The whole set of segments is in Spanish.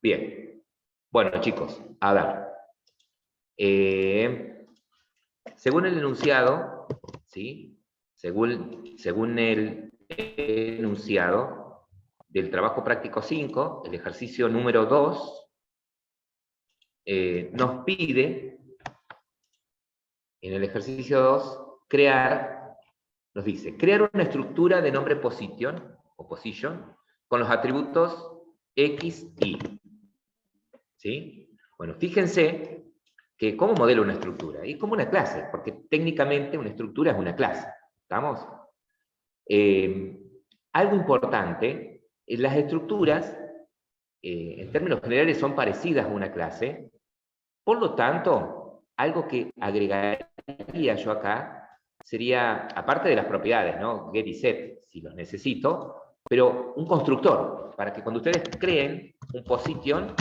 Bien. Bueno, chicos, a ver. Según el enunciado, ¿sí? Según el enunciado del trabajo práctico 5, el ejercicio número 2, nos pide, en el ejercicio 2, nos dice, crear una estructura de nombre position, o position, con los atributos X, Y. ¿Sí? Bueno, fíjense que cómo modelo una estructura, y como una clase, porque técnicamente una estructura es una clase, ¿estamos? Algo importante, las estructuras, en términos generales, son parecidas a una clase, por lo tanto, algo que agregaría yo acá sería, aparte de las propiedades, ¿no? Get y set, si los necesito, pero un constructor, para que cuando ustedes creen un position,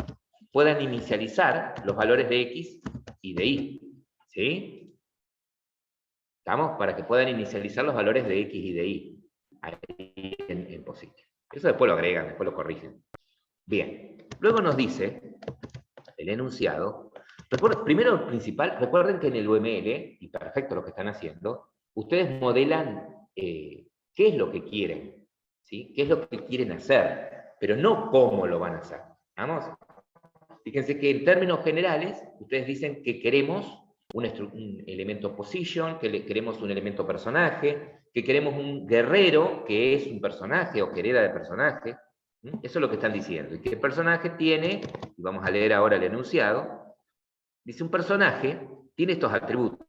puedan inicializar los valores de X y de Y. ¿Sí? ¿Estamos? Para que puedan inicializar los valores de X y de Y. Ahí en position. Eso después lo agregan, después lo corrigen. Bien. Luego nos dice el enunciado. Primero, principal, recuerden que en el UML, y perfecto lo que están haciendo, ustedes modelan qué es lo que quieren, ¿sí? Qué es lo que quieren hacer, pero no cómo lo van a hacer. ¿Vamos? Fíjense que en términos generales, ustedes dicen que queremos un elemento position, que queremos un elemento personaje, que queremos un guerrero que es un personaje o que hereda de personaje. Eso es lo que están diciendo. Y que el personaje tiene, y vamos a leer ahora el enunciado, dice un personaje tiene estos atributos.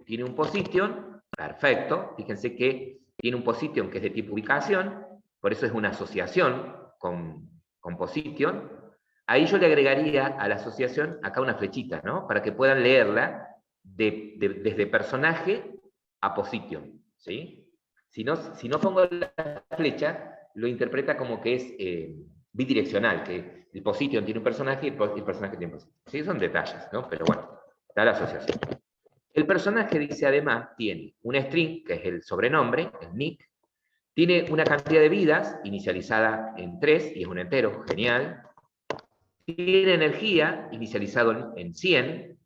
Tiene un position, perfecto. Fíjense que tiene un position que es de tipo ubicación, por eso es una asociación con position. Ahí yo le agregaría a la asociación acá una flechita, ¿no? Para que puedan leerla desde personaje a position, ¿sí? Si no pongo la flecha, lo interpreta como que es bidireccional, que el position tiene un personaje y el personaje tiene un position. Sí, son detalles, ¿no? Pero bueno, está la asociación. El personaje, dice además, tiene un string, que es el sobrenombre, el nick, tiene una cantidad de vidas inicializada en 3 y es un entero, genial. Tiene energía inicializado en 100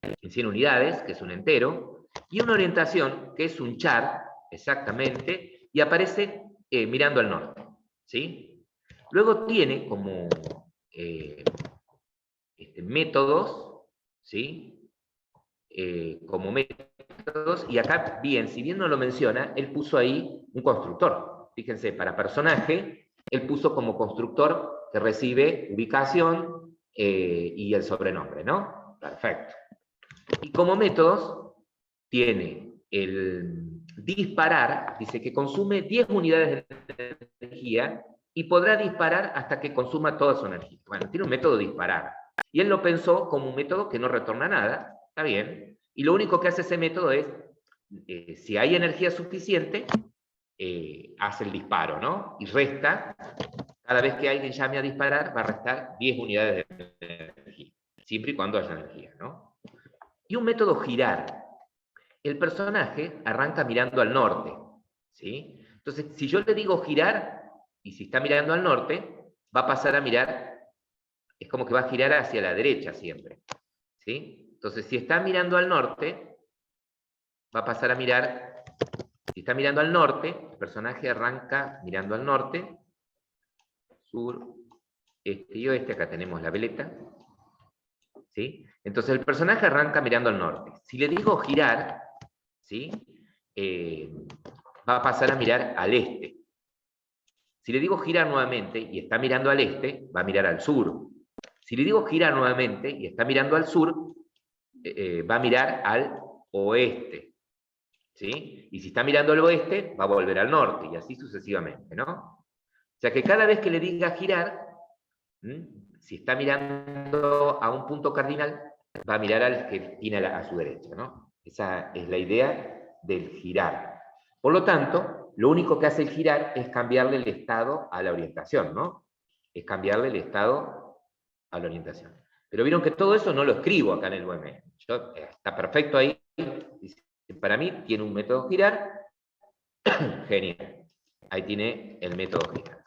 unidades, que es un entero, y una orientación, que es un char, exactamente, y aparece mirando al norte, ¿sí? Luego tiene como métodos, ¿sí? Como métodos, y acá, bien, si bien no lo menciona, él puso ahí un constructor. Fíjense, para personaje, él puso como constructor que recibe ubicación y el sobrenombre, ¿no? Perfecto. Y como métodos, tiene el disparar, dice que consume 10 unidades de energía y podrá disparar hasta que consuma toda su energía. Bueno, tiene un método disparar. Y él lo pensó como un método que no retorna nada, está bien, y lo único que hace ese método es, si hay energía suficiente, hace el disparo, ¿no? Y resta, cada vez que alguien llame a disparar, va a restar 10 unidades de energía, siempre y cuando haya energía, ¿no? Y un método girar. El personaje arranca mirando al norte, ¿sí? Entonces, si yo le digo girar, y si está mirando al norte, va a pasar a mirar, es como que va a girar hacia la derecha siempre, ¿sí? Entonces, si está mirando al norte, va a pasar a mirar, si está mirando al norte, el personaje arranca mirando al norte, sur, este y oeste, acá tenemos la veleta, ¿sí? Entonces el personaje arranca mirando al norte. Si le digo girar, ¿sí? Va a pasar a mirar al este. Si le digo girar nuevamente y está mirando al este, va a mirar al sur. Si le digo girar nuevamente y está mirando al sur, va a mirar al oeste. ¿Sí? Y si está mirando al oeste, va a volver al norte, y así sucesivamente, ¿no? O sea que cada vez que le diga girar, si está mirando a un punto cardinal, va a mirar al que tiene a su derecha, ¿no? Esa es la idea del girar. Por lo tanto, lo único que hace el girar es cambiarle el estado a la orientación, ¿no? Es cambiarle el estado a la orientación. Pero vieron que todo eso no lo escribo acá en el UML. Está perfecto ahí. Para mí tiene un método girar. Genial. Ahí tiene el método girar.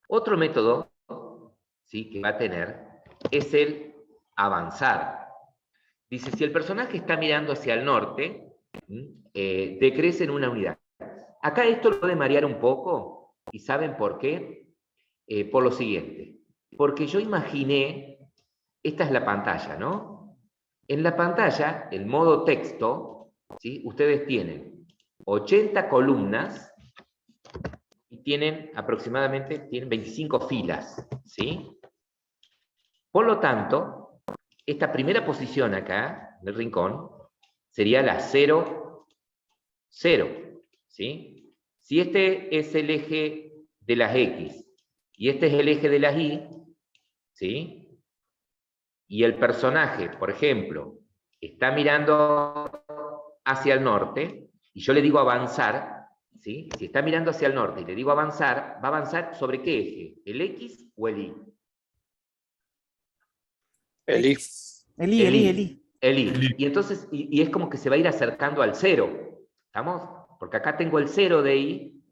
Otro método ¿sí?, que va a tener es el avanzar. Dice, si el personaje está mirando hacia el norte, decrece en una unidad. Acá esto lo puede marear un poco, ¿y saben por qué? Por lo siguiente. Porque yo imaginé, esta es la pantalla, ¿no? En la pantalla, el modo texto, ¿sí?, ustedes tienen 80 columnas y tienen aproximadamente 25 filas, ¿sí? Por lo tanto, esta primera posición acá, del rincón, sería la 0, 0, ¿sí? Si este es el eje de las X y este es el eje de las Y, ¿sí?, y el personaje, por ejemplo, está mirando hacia el norte, y yo le digo avanzar, ¿sí?, si está mirando hacia el norte y le digo avanzar, ¿va a avanzar sobre qué eje? ¿El X o el Y? El I. El I, el I, el I. El I. Y entonces, y es como que se va a ir acercando al 0. ¿Estamos? Porque acá tengo el 0 de I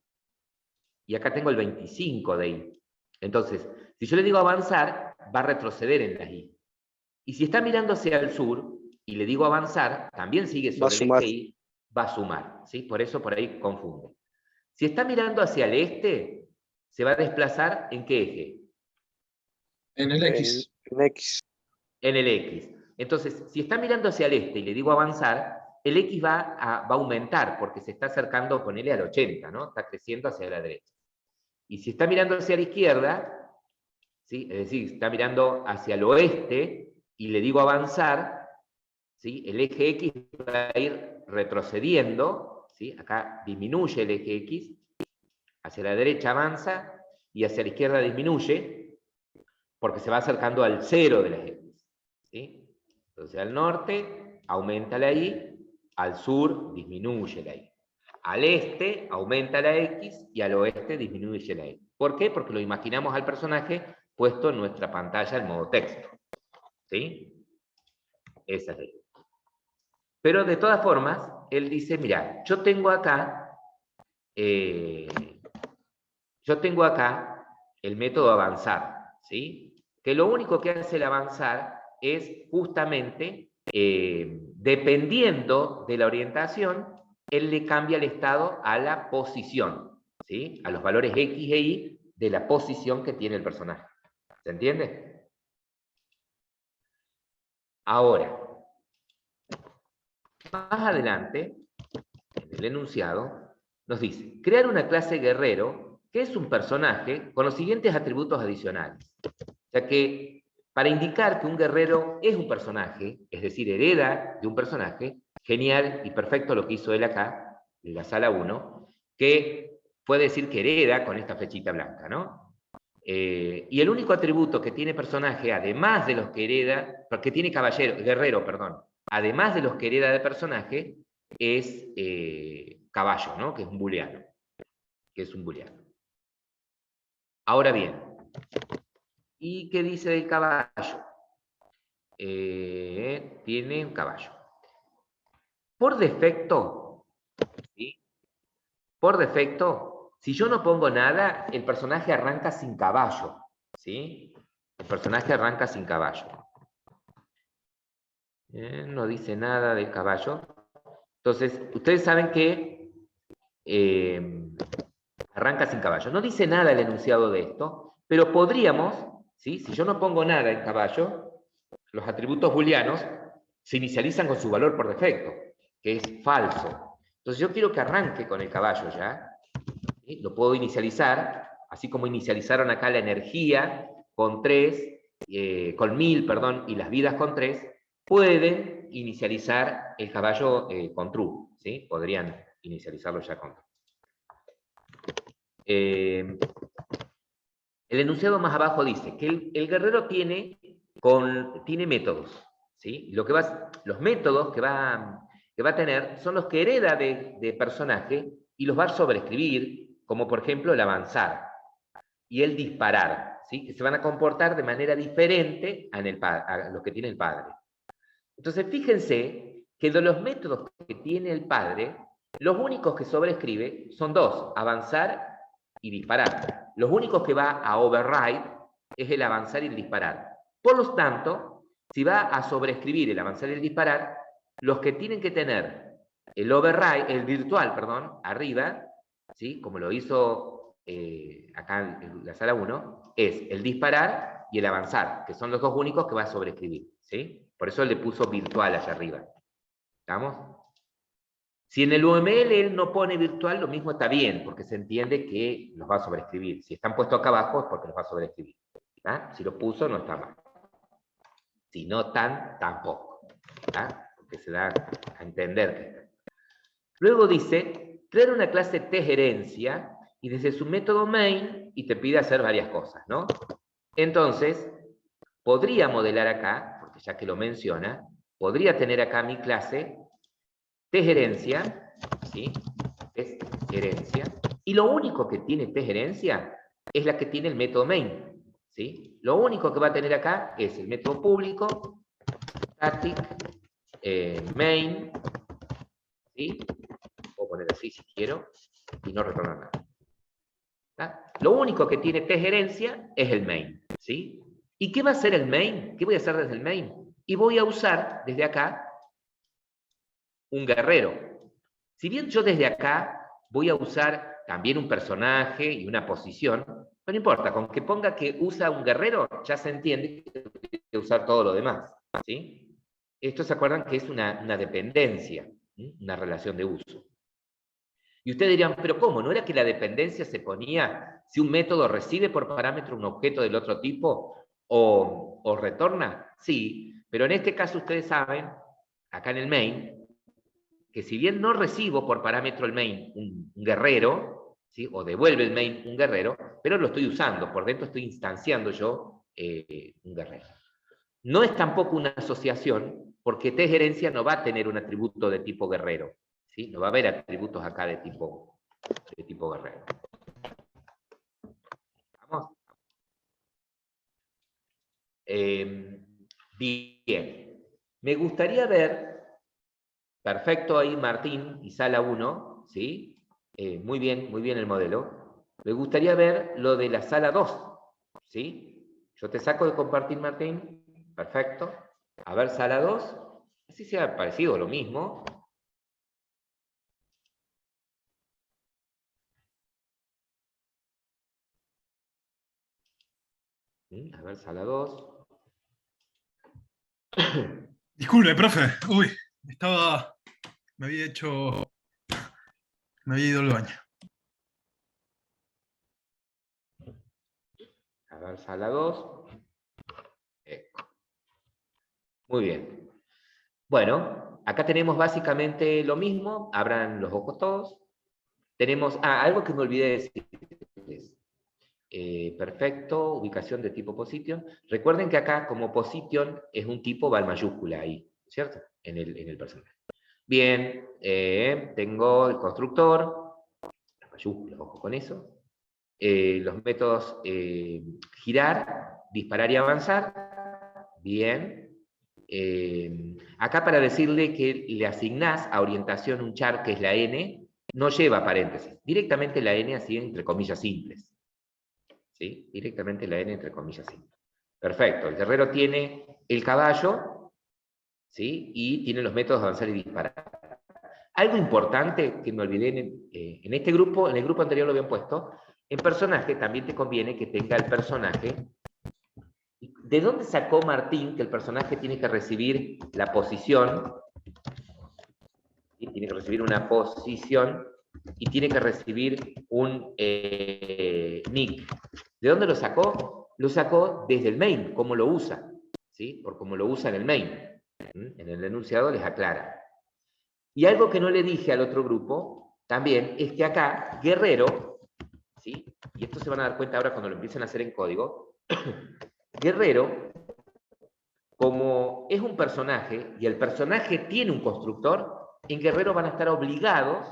y acá tengo el 25 de I. Entonces, si yo le digo avanzar, va a retroceder en la I. Y si está mirando hacia el sur y le digo avanzar, también sigue sobre el eje Y, va a sumar, ¿sí? Por eso por ahí confunde. Si está mirando hacia el este, se va a desplazar ¿en qué eje? En el X. En X. En el X. Entonces, si está mirando hacia el este y le digo avanzar, el X va a aumentar porque se está acercando, ponele al 80, ¿no? Está creciendo hacia la derecha. Y si está mirando hacia la izquierda, ¿sí?, es decir, está mirando hacia el oeste y le digo avanzar, ¿sí?, el eje X va a ir retrocediendo, ¿sí? Acá disminuye el eje X, hacia la derecha avanza y hacia la izquierda disminuye porque se va acercando al 0 de la X, ¿sí? Entonces al norte aumenta la Y, al sur disminuye la Y. Al este aumenta la X y al oeste disminuye la Y. ¿Por qué? Porque lo imaginamos al personaje puesto en nuestra pantalla en modo texto, ¿sí? Esa es la idea. Pero de todas formas, él dice, mira, yo tengo acá el método avanzar, ¿sí? Que lo único que hace el avanzar es justamente, dependiendo de la orientación, él le cambia el estado a la posición, ¿sí?, a los valores X e Y de la posición que tiene el personaje. ¿Se entiende? Ahora, más adelante, en el enunciado, nos dice, crear una clase guerrero que es un personaje con los siguientes atributos adicionales. O sea que, para indicar que un guerrero es un personaje, es decir, hereda de un personaje, genial y perfecto lo que hizo él acá, en la sala 1, que puede decir que hereda con esta flechita blanca, ¿no? Y el único atributo que tiene personaje, además de los que hereda, porque tiene guerrero, perdón, además de los que hereda de personaje, es caballo, ¿no?, que es un booleano. Ahora bien, ¿y qué dice del caballo? Tiene un caballo. Por defecto, ¿sí?, por defecto, si yo no pongo nada, el personaje arranca sin caballo, ¿sí? El personaje arranca sin caballo. No dice nada del caballo. Entonces, ustedes saben que arranca sin caballo. No dice nada el enunciado de esto, pero podríamos, ¿sí?, si yo no pongo nada en caballo, los atributos booleanos se inicializan con su valor por defecto, que es falso. Entonces yo quiero que arranque con el caballo ya, ¿sí? Lo puedo inicializar, así como inicializaron acá la energía con 1000, perdón, y las vidas con 3, pueden inicializar el caballo con true, ¿sí? Podrían inicializarlo ya con true. El enunciado más abajo dice que el guerrero tiene métodos, ¿sí? Los métodos que va a tener son los que hereda de personaje y los va a sobreescribir, como por ejemplo el avanzar y el disparar, ¿sí?, que se van a comportar de manera diferente a los que tiene el padre. Entonces fíjense que de los métodos que tiene el padre, los únicos que sobreescribe son dos: avanzar y disparar. Los únicos que va a override es el avanzar y el disparar. Por lo tanto, si va a sobreescribir el avanzar y el disparar, los que tienen que tener el override, el virtual, perdón, arriba, ¿sí? Como lo hizo acá en la sala 1, es el disparar y el avanzar, que son los dos únicos que va a sobreescribir, ¿sí? Por eso le puso virtual allá arriba. ¿Estamos? Si en el UML él no pone virtual, lo mismo está bien, porque se entiende que los va a sobreescribir. Si están puestos acá abajo es porque los va a sobreescribir. ¿Ah? Si los puso, no está mal. Si no están, tampoco. ¿Ah? Porque se da a entender que están. Luego dice, crear una clase T-gerencia y desde su método main y te pide hacer varias cosas, ¿no? Entonces, podría modelar acá, porque ya que lo menciona, podría tener acá mi clase T-gerencia, ¿sí? Es gerencia. Y lo único que tiene T-gerencia es la que tiene el método main, ¿sí? Lo único que va a tener acá es el método público, static, main, ¿sí? Puedo poner así si quiero, y no retornar nada. ¿Tá? Lo único que tiene T-gerencia es el main, ¿sí? ¿Y qué va a hacer el main? ¿Qué voy a hacer desde el main? Y voy a usar desde acá un guerrero. Si bien yo desde acá voy a usar también un personaje y una posición, no importa, con que ponga que usa un guerrero, ya se entiende que tiene que usar todo lo demás, ¿sí? Esto se acuerdan que es una dependencia, ¿sí? Una relación de uso. Y ustedes dirían, pero ¿cómo? ¿No era que la dependencia se ponía si un método recibe por parámetro un objeto del otro tipo o retorna? Sí, pero en este caso ustedes saben, acá en el main, que si bien no recibo por parámetro el main un guerrero, ¿sí? O devuelve el main un guerrero, pero lo estoy usando, por dentro estoy instanciando yo un guerrero. No es tampoco una asociación, porque T-gerencia no va a tener un atributo de tipo guerrero, ¿sí? No va a haber atributos acá de tipo guerrero. ¿Vamos? Bien. Me gustaría ver, perfecto ahí Martín y sala 1, ¿sí? Muy bien el modelo. Me gustaría ver lo de la sala 2, ¿sí? Yo te saco de compartir, Martín. Perfecto. A ver, sala 2. Así sea parecido, lo mismo. A ver, sala 2. Disculpe, profe. Uy, me había ido al baño. A ver, sala 2. Muy bien. Bueno, acá tenemos básicamente lo mismo. Abran los ojos todos. Tenemos, algo que me olvidé decirles. Perfecto, ubicación de tipo position. Recuerden que acá como position es un tipo, va en mayúscula ahí, ¿cierto? En el personaje. Bien, tengo el constructor, la mayúscula, ojo con eso. Los métodos girar, disparar y avanzar. Bien. Acá para decirle que le asignás a orientación un char que es la n, no lleva paréntesis. Directamente la n así entre comillas simples. ¿Sí? Directamente la n entre comillas simples. Perfecto. El guerrero tiene el caballo, ¿sí? Y tiene los métodos de avanzar y disparar. Algo importante que me olvidé en este grupo, en el grupo anterior lo habían puesto, en personaje también te conviene que tenga el personaje. ¿De dónde sacó Martín que el personaje tiene que recibir la posición? ¿Sí? Tiene que recibir una posición y tiene que recibir un nick. ¿De dónde lo sacó? Lo sacó desde el main, cómo lo usa, ¿sí? Por cómo lo usa en el main. En el enunciado les aclara. Y algo que no le dije al otro grupo, también, es que acá, guerrero, ¿sí? Y esto se van a dar cuenta ahora cuando lo empiecen a hacer en código, guerrero, como es un personaje, y el personaje tiene un constructor, en guerrero van a estar obligados,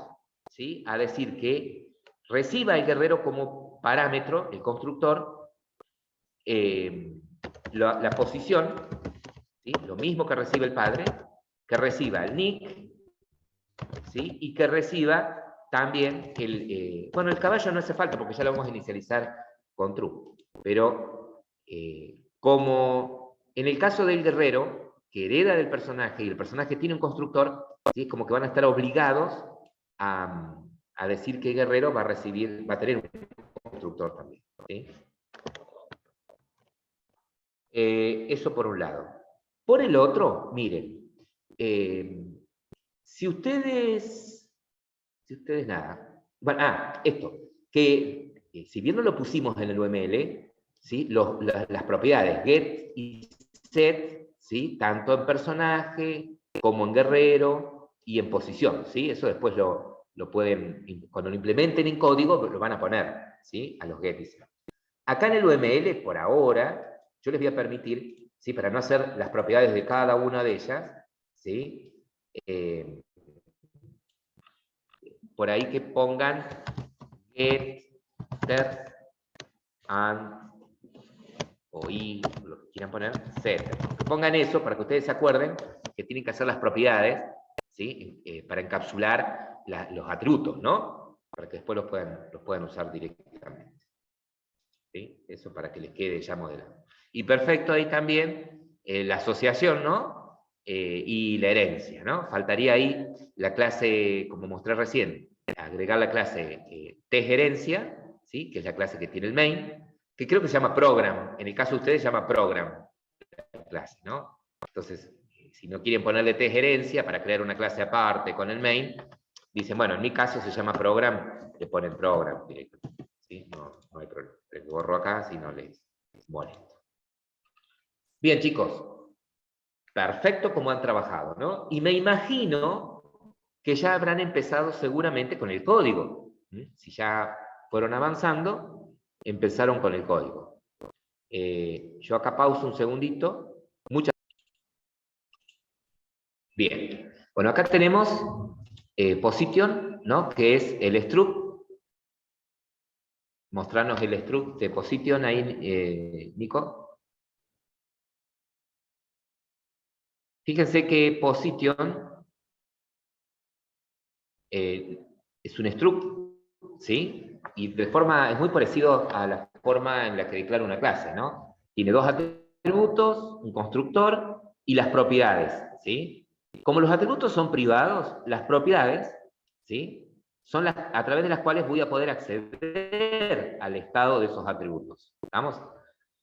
¿sí? A decir que reciba el guerrero como parámetro, el constructor, la posición, ¿sí? Lo mismo que recibe el padre, que reciba el nick, ¿sí? Y que reciba también el... bueno, el caballo no hace falta porque ya lo vamos a inicializar con true, pero Como en el caso del guerrero, que hereda del personaje y el personaje tiene un constructor, ¿sí? Es como que van a estar obligados a decir que el guerrero va a tener un constructor también. ¿Sí? Eso por un lado. Por el otro, miren, si ustedes nada, bueno, esto, que si bien no lo pusimos en el UML, ¿sí? Las propiedades get y set, ¿sí? Tanto en personaje como en guerrero y en posición, ¿sí? Eso después lo pueden, cuando lo implementen en código, lo van a poner, ¿sí? A los get y set. Acá en el UML, por ahora, yo les voy a permitir, ¿sí? Para no hacer las propiedades de cada una de ellas, ¿sí? Por ahí que pongan get, set, and, o y, lo que quieran poner, set. Que pongan eso para que ustedes se acuerden que tienen que hacer las propiedades, ¿sí? Para encapsular los atributos, ¿no? Para que después los puedan usar directamente. ¿Sí? Eso para que les quede ya modelado. Y perfecto ahí también la asociación, ¿no? Y la herencia, ¿no? Faltaría ahí la clase, como mostré recién, agregar la clase tGerencia, ¿sí? Que es la clase que tiene el main, que creo que se llama program. En el caso de ustedes se llama program la clase, ¿no? Entonces, si no quieren ponerle tGerencia para crear una clase aparte con el main, dicen, bueno, en mi caso se llama program, le ponen program directamente. ¿Sí? No hay problema. Les borro acá si no les molesto. Bien, chicos. Perfecto como han trabajado, ¿no? Y me imagino que ya habrán empezado seguramente con el código. Si ya fueron avanzando, empezaron con el código. Yo acá pauso un segundito. Bien. Bueno, acá tenemos position, ¿no? Que es el struct. Mostrarnos el struct de position ahí, Nico. Fíjense que position es un struct, ¿sí? Y de forma, es muy parecido a la forma en la que declaro una clase, ¿no? Tiene dos atributos, un constructor y las propiedades, ¿sí? Como los atributos son privados, las propiedades, ¿sí? Son a través de las cuales voy a poder acceder al estado de esos atributos. ¿Vamos?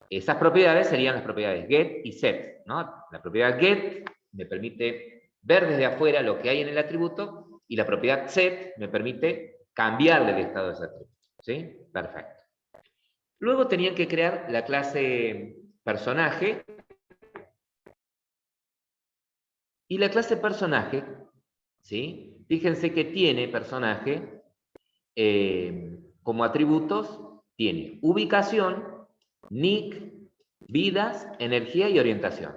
Esas propiedades serían las propiedades get y set, ¿no? La propiedad get me permite ver desde afuera lo que hay en el atributo y la propiedad set me permite cambiarle el estado de ese atributo. ¿Sí? Perfecto. Luego tenían que crear la clase personaje. Y la clase personaje, ¿sí? Fíjense que tiene personaje como atributos, tiene ubicación, nick, vidas, energía y orientación.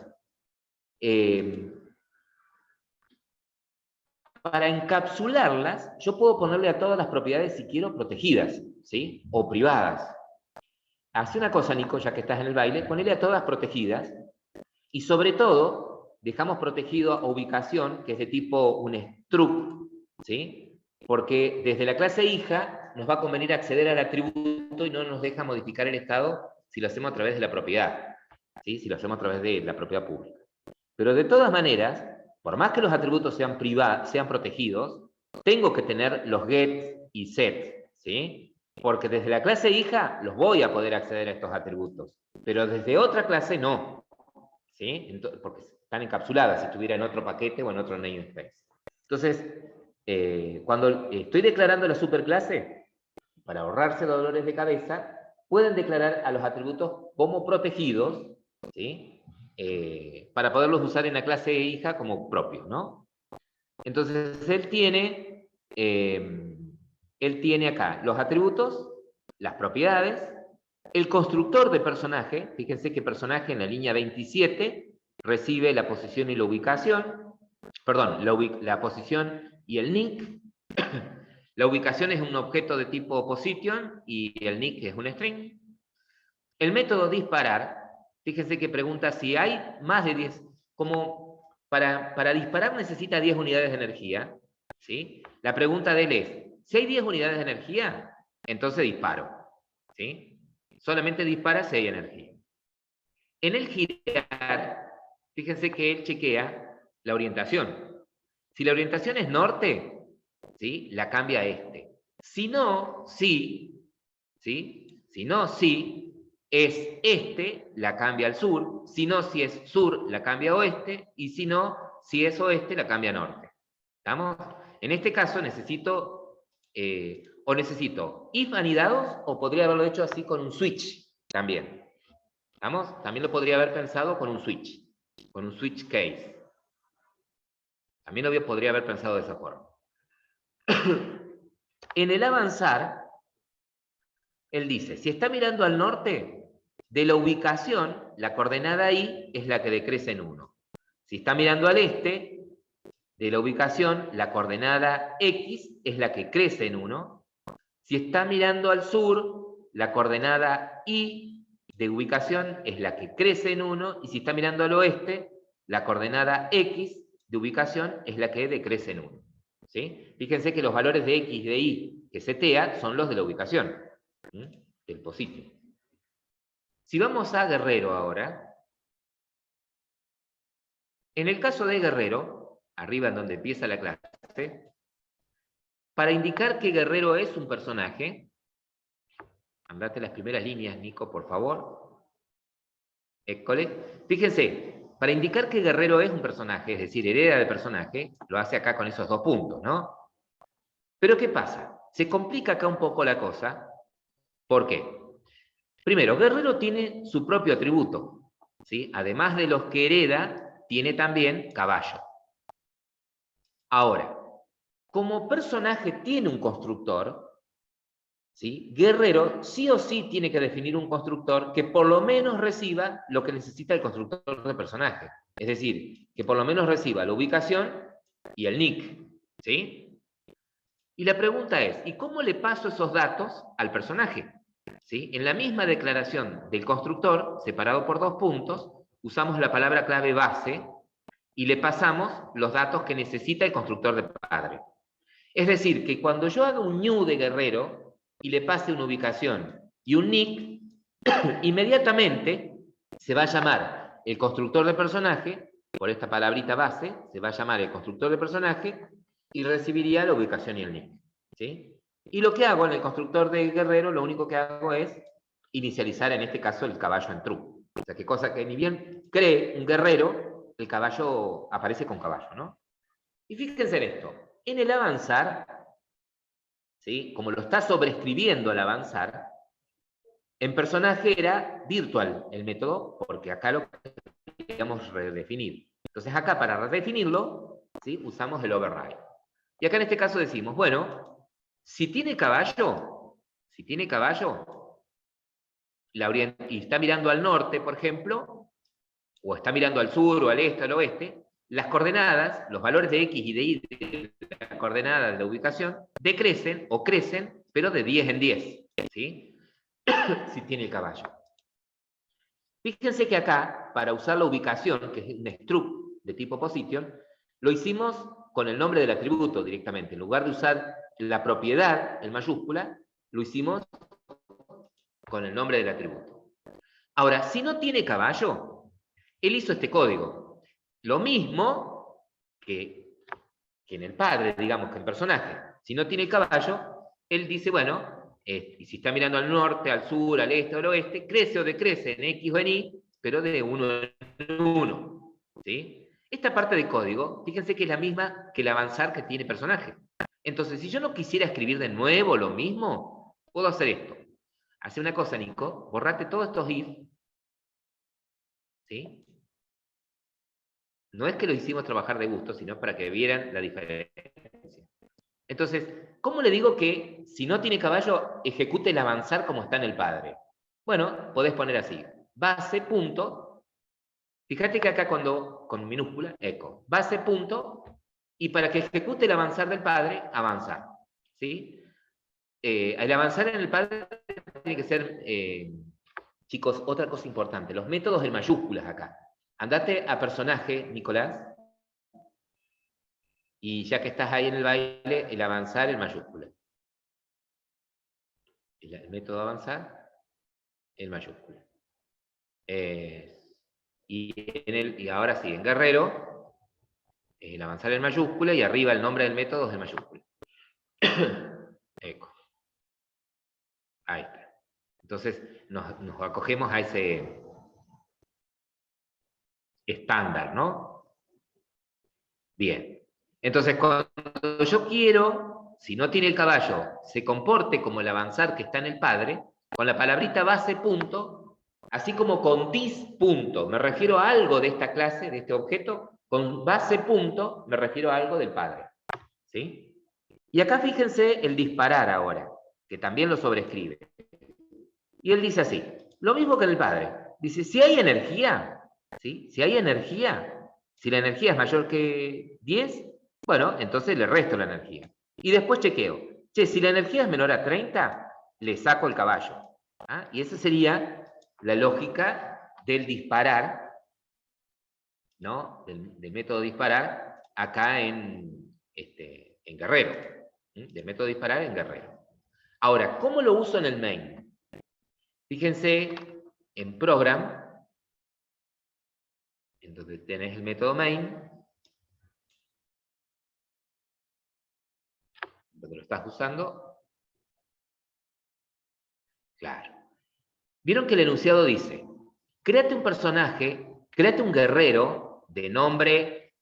Para encapsularlas, yo puedo ponerle a todas las propiedades, si quiero, protegidas, ¿sí? O privadas. Hace una cosa, Nico, ya que estás en el baile, ponele a todas protegidas, y sobre todo, dejamos protegido a ubicación, que es de tipo un struct, ¿sí? Porque desde la clase hija nos va a convenir acceder al atributo y no nos deja modificar el estado si lo hacemos a través de la propiedad, ¿sí? Si lo hacemos a través de la propiedad pública. Pero de todas maneras, por más que los atributos sean protegidos, tengo que tener los get y set, ¿sí? Porque desde la clase hija los voy a poder acceder a estos atributos, pero desde otra clase no, ¿sí? Entonces, porque están encapsuladas si estuviera en otro paquete o en otro namespace. Entonces, cuando estoy declarando la superclase, para ahorrarse dolores de cabeza, pueden declarar a los atributos como protegidos, ¿sí? Para poderlos usar en la clase hija como propios, ¿no? Entonces, él tiene acá los atributos, las propiedades, el constructor de personaje. Fíjense que personaje en la línea 27 recibe la posición y la ubicación, perdón, la posición y el nick. La ubicación es un objeto de tipo position y el nick es un string. El método disparar, fíjense que pregunta si hay más de 10, como para disparar necesita 10 unidades de energía, ¿sí? La pregunta de él es, si hay 10 unidades de energía, entonces disparo, ¿sí? Solamente dispara si hay energía. En el girar, fíjense que él chequea la orientación. Si la orientación es norte, ¿sí? La cambia a este. Si no, sí, ¿sí? Si no, sí, es este, la cambia al sur. Si no, si es sur, la cambia a oeste. Y si no, si es oeste, la cambia a norte. ¿Estamos? En este caso necesito, o necesito if anidados, o podría haberlo hecho así con un switch también. ¿Estamos? También lo podría haber pensado con un switch case. También lo podría haber pensado de esa forma. En el avanzar, él dice, si está mirando al norte, de la ubicación, la coordenada I es la que decrece en 1. Si está mirando al este, de la ubicación, la coordenada X es la que crece en 1. Si está mirando al sur, la coordenada Y de ubicación es la que crece en 1. Y si está mirando al oeste, la coordenada X de ubicación es la que decrece en 1. ¿Sí? Fíjense que los valores de X y de Y que setea son los de la ubicación, ¿sí? Del positio. Si vamos a Guerrero ahora, en el caso de Guerrero, arriba en donde empieza la clase, para indicar que Guerrero es un personaje, andate las primeras líneas, Nico, por favor. École. Fíjense, para indicar que Guerrero es un personaje, es decir, hereda de personaje, lo hace acá con esos 2 puntos, ¿no? Pero ¿qué pasa? Se complica acá un poco la cosa. ¿Por qué? Primero, Guerrero tiene su propio atributo, ¿sí? Además de los que hereda, tiene también caballo. Ahora, como personaje tiene un constructor, ¿sí? Guerrero sí o sí tiene que definir un constructor que por lo menos reciba lo que necesita el constructor de personaje. Es decir, que por lo menos reciba la ubicación y el nick, ¿sí? Y la pregunta es, ¿y cómo le paso esos datos al personaje? ¿Sí? En la misma declaración del constructor, separado por 2 puntos, usamos la palabra clave base y le pasamos los datos que necesita el constructor de padre. Es decir, que cuando yo haga un new de Guerrero y le pase una ubicación y un nick, inmediatamente se va a llamar el constructor de personaje, por esta palabrita base, se va a llamar el constructor de personaje y recibiría la ubicación y el nick, ¿sí? Y lo que hago en el constructor de Guerrero, lo único que hago es inicializar en este caso el caballo en true. O sea, que cosa que ni bien cree un guerrero, el caballo aparece con caballo, ¿no? Y fíjense en esto, en el avanzar, ¿sí? Como lo está sobreescribiendo al avanzar, en personaje era virtual el método, porque acá lo queríamos redefinir. Entonces acá para redefinirlo, ¿sí? Usamos el override. Y acá en este caso decimos, bueno, si tiene caballo, y está mirando al norte, por ejemplo, o está mirando al sur, o al este, o al oeste, las coordenadas, los valores de X y de Y de la coordenada de la ubicación, decrecen o crecen, pero de 10 en 10, ¿sí? Si tiene el caballo. Fíjense que acá, para usar la ubicación, que es un struct de tipo position, lo hicimos con el nombre del atributo directamente. En lugar de usar la propiedad en mayúscula, lo hicimos con el nombre del atributo. Ahora, si no tiene caballo, él hizo este código. Lo mismo que en el padre, digamos, que en personaje. Si no tiene caballo, él dice, bueno, y si está mirando al norte, al sur, al este o al oeste, crece o decrece en X o en Y, pero de 1 en 1. ¿Sí? Esta parte de código, fíjense que es la misma que el avanzar que tiene personaje. Entonces, si yo no quisiera escribir de nuevo lo mismo, puedo hacer esto. Hace una cosa, Nico, borrate todos estos if, ¿sí? No es que lo hicimos trabajar de gusto, sino para que vieran la diferencia. Entonces, ¿cómo le digo que si no tiene caballo, ejecute el avanzar como está en el padre? Bueno, podés poner así, base punto, fíjate que acá cuando, con minúscula, eco, base punto, y para que ejecute el avanzar del padre, avanza, ¿sí? El avanzar en el padre tiene que ser, chicos, otra cosa importante, los métodos en mayúsculas acá. Andate a personaje, Nicolás, y ya que estás ahí en el baile, el avanzar en mayúscula. El método avanzar en mayúscula. y ahora sí, en Guerrero, el avanzar en mayúscula y arriba el nombre del método es en mayúscula. Eco. Ahí está. Entonces nos acogemos a ese estándar, ¿no? Bien. Entonces, cuando yo quiero, si no tiene el caballo, se comporte como el avanzar que está en el padre, con la palabrita base punto, así como con dis punto, me refiero a algo de esta clase, de este objeto, con base punto, me refiero a algo del padre. ¿Sí? Y acá fíjense el disparar ahora, que también lo sobrescribe. Y él dice así, lo mismo que en el padre. Dice, si hay energía, ¿sí? Si hay energía, si la energía es mayor que 10, bueno, entonces le resto la energía. Y después chequeo. Che, si la energía es menor a 30, le saco el caballo. ¿Ah? Y esa sería la lógica del disparar, ¿no? Del método disparar acá en Guerrero. ¿Sí? Del método disparar en Guerrero. Ahora, ¿cómo lo uso en el main? Fíjense en program, en donde tenés el método main, donde lo estás usando. Claro. Vieron que el enunciado dice, créate un personaje, créate un guerrero de nombre,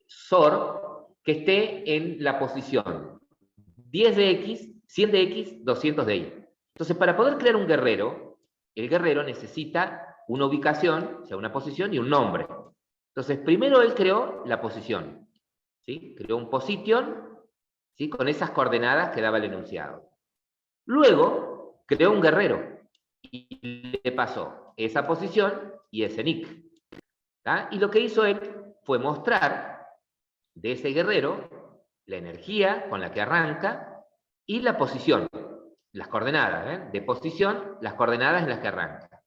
Sor, que esté en la posición 10 de X, 100 de X, 200 de Y. Entonces, para poder crear un guerrero, el guerrero necesita una ubicación, o sea, una posición y un nombre. Entonces, primero él creó la posición, ¿sí? Creó un position, ¿sí? Con esas coordenadas que daba el enunciado. Luego, creó un guerrero y le pasó esa posición y ese nick. ¿Tá? Y lo que hizo él fue mostrar de ese guerrero la energía con la que arranca y la posición, las coordenadas, ¿eh? De posición, las coordenadas en las que arranca.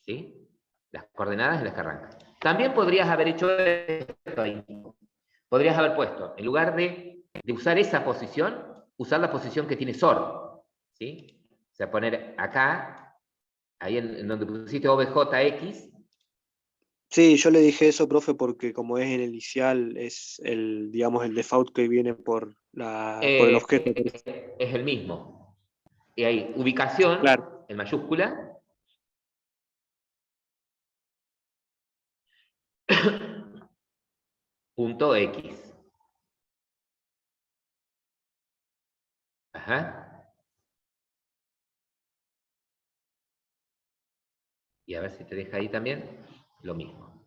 ¿Sí? Las coordenadas en las que arranca. También podrías haber hecho esto ahí. Podrías haber puesto, en lugar de usar esa posición, usar la posición que tiene SOR. ¿Sí? O sea, poner acá, ahí en donde pusiste OBJX. Sí, yo le dije eso, profe, porque como es en el inicial, es el, digamos, el default que viene por el objeto. Es el mismo. Y hay ubicación, Claro. en mayúscula. Punto X. Ajá. Y a ver si te deja ahí también lo mismo.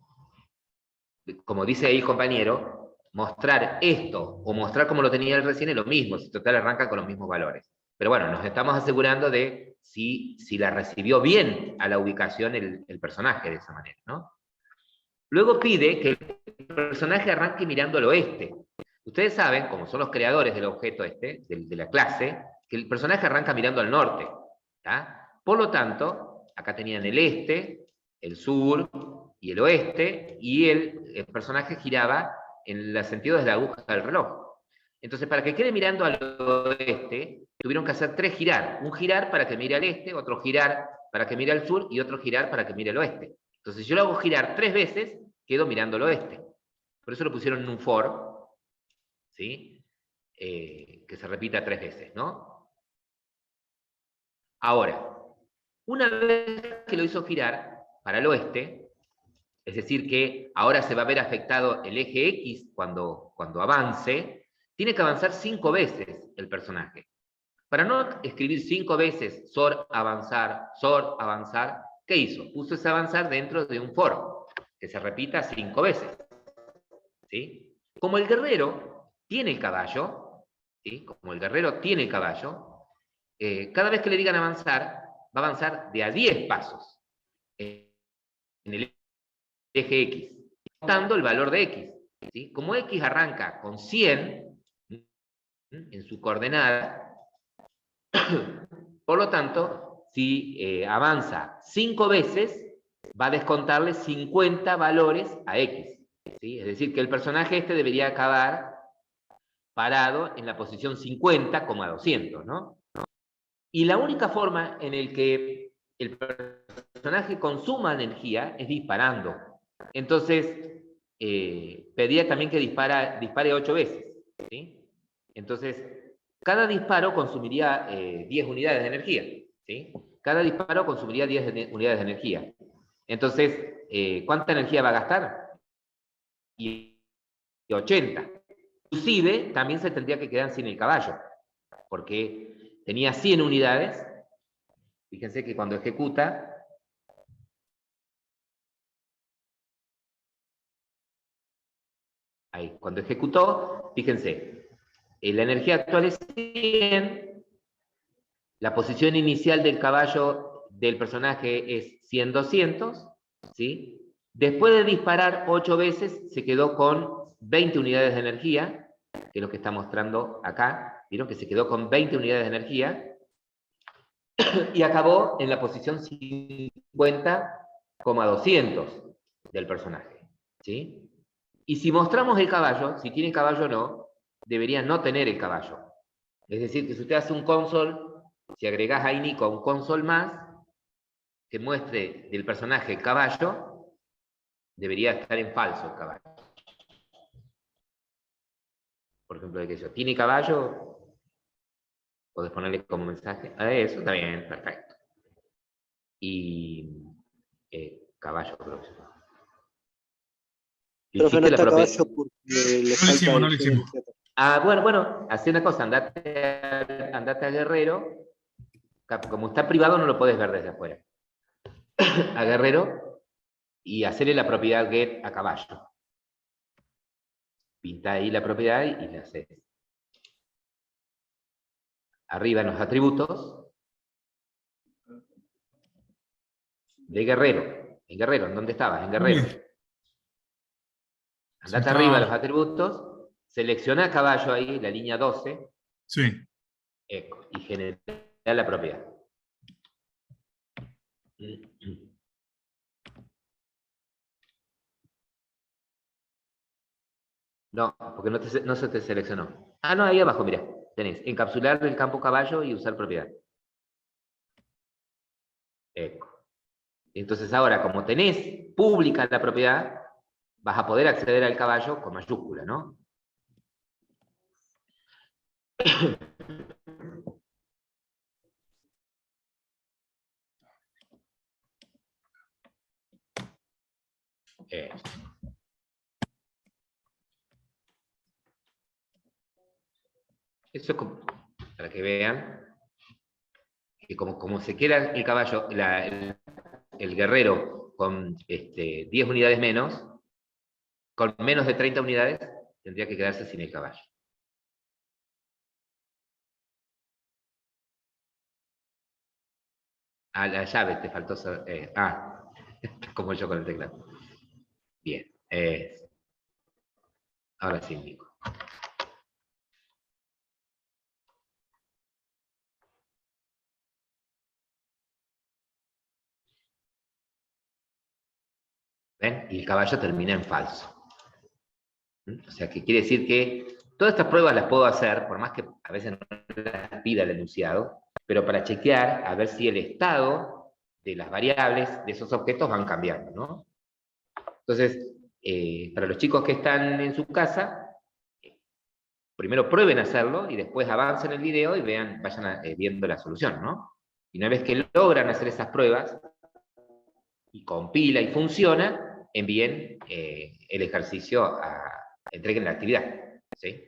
Como dice ahí el compañero, mostrar esto o mostrar como lo tenía él recién es lo mismo, si total arranca con los mismos valores. Pero bueno, nos estamos asegurando de si la recibió bien a la ubicación el personaje de esa manera, ¿no? Luego pide que el personaje arranque mirando al oeste. Ustedes saben, como son los creadores del objeto de la clase, que el personaje arranca mirando al norte. ¿Tá? Por lo tanto, acá tenían el este, el sur y el oeste, y el personaje giraba en el sentido de la aguja del reloj. Entonces, para que quede mirando al oeste, tuvieron que hacer 3 girar. Un girar para que mire al este, otro girar para que mire al sur y otro girar para que mire al oeste. Entonces, si yo lo hago girar 3 veces, quedo mirando al oeste. Por eso lo pusieron en un for, ¿sí? Que se repita 3 veces, ¿no? Ahora, una vez que lo hizo girar para el oeste, es decir, que ahora se va a ver afectado el eje X cuando avance, tiene que avanzar 5 veces el personaje. Para no escribir 5 veces SOR, avanzar, ¿qué hizo? Puso ese avanzar dentro de un for, que se repita 5 veces. ¿Sí? Como el guerrero tiene el caballo, ¿sí? Como el guerrero tiene el caballo, cada vez que le digan avanzar, va a avanzar de a 10 pasos en el eje X, dando el valor de X. ¿Sí? Como X arranca con 100 en su coordenada, por lo tanto, si avanza 5 veces, va a descontarle 50 valores a X. ¿Sí? Es decir, que el personaje debería acabar parado en la posición 50, 200, ¿no? Y la única forma en el que el personaje consuma energía es disparando. Entonces, pedía también que dispare 8 veces. ¿Sí? Entonces, cada disparo consumiría 10 unidades de energía. ¿Sí? Cada disparo consumiría 10 unidades de energía. Entonces, ¿cuánta energía va a gastar? Y 80. Inclusive, también se tendría que quedar sin el caballo, porque tenía 100 unidades. Fíjense que cuando ejecuta, ahí, cuando ejecutó, fíjense, la energía actual es 100, la posición inicial del caballo del personaje es 100-200, ¿sí? Después de disparar 8 veces, se quedó con 20 unidades de energía, que es lo que está mostrando acá. Vieron que se quedó con 20 unidades de energía, y acabó en la posición 50,200 del personaje, ¿sí? Y si mostramos el caballo, si tiene caballo o no, debería no tener el caballo. Es decir, que si usted hace un console, si agregás ahí, Nico, un console más, que muestre del personaje el caballo, debería estar en falso el caballo. Por ejemplo, de que eso, ¿tiene caballo? Podés ponerle como mensaje. Eso está bien, perfecto. Y caballo, creo que se llama. Profe, no está caballo porque le falta No lo el hicimos. Bueno, hacé una cosa, andate a Guerrero, como está privado no lo podés ver desde afuera. A Guerrero y hacerle la propiedad get a caballo. Pinta ahí la propiedad y la haces. Arriba en los atributos de Guerrero. En Guerrero, ¿en dónde estabas? En Guerrero. Andate arriba a los atributos, selecciona caballo ahí, la línea 12. Sí. Y genera la propiedad. No, porque no se te seleccionó. No, ahí abajo, mira. Tenés encapsular el campo caballo y usar propiedad. Entonces ahora, como tenés pública la propiedad, vas a poder acceder al caballo con mayúscula, ¿no? Eso es como, para que vean que como se queda el caballo, el guerrero con 10 unidades menos, con menos de 30 unidades, tendría que quedarse sin el caballo. La llave te faltó saber. Como yo con el teclado. Bien. Ahora sí, Nico. ¿Ven? Y el caballo termina en falso. O sea, que quiere decir que todas estas pruebas las puedo hacer, por más que a veces no las pida el enunciado, pero para chequear a ver si el estado de las variables de esos objetos van cambiando, ¿no? Entonces, para los chicos que están en su casa, primero prueben a hacerlo y después avancen el video y vayan viendo la solución, ¿no? Y una vez que logran hacer esas pruebas, y compila y funciona, envíen el ejercicio entreguen la actividad, ¿sí?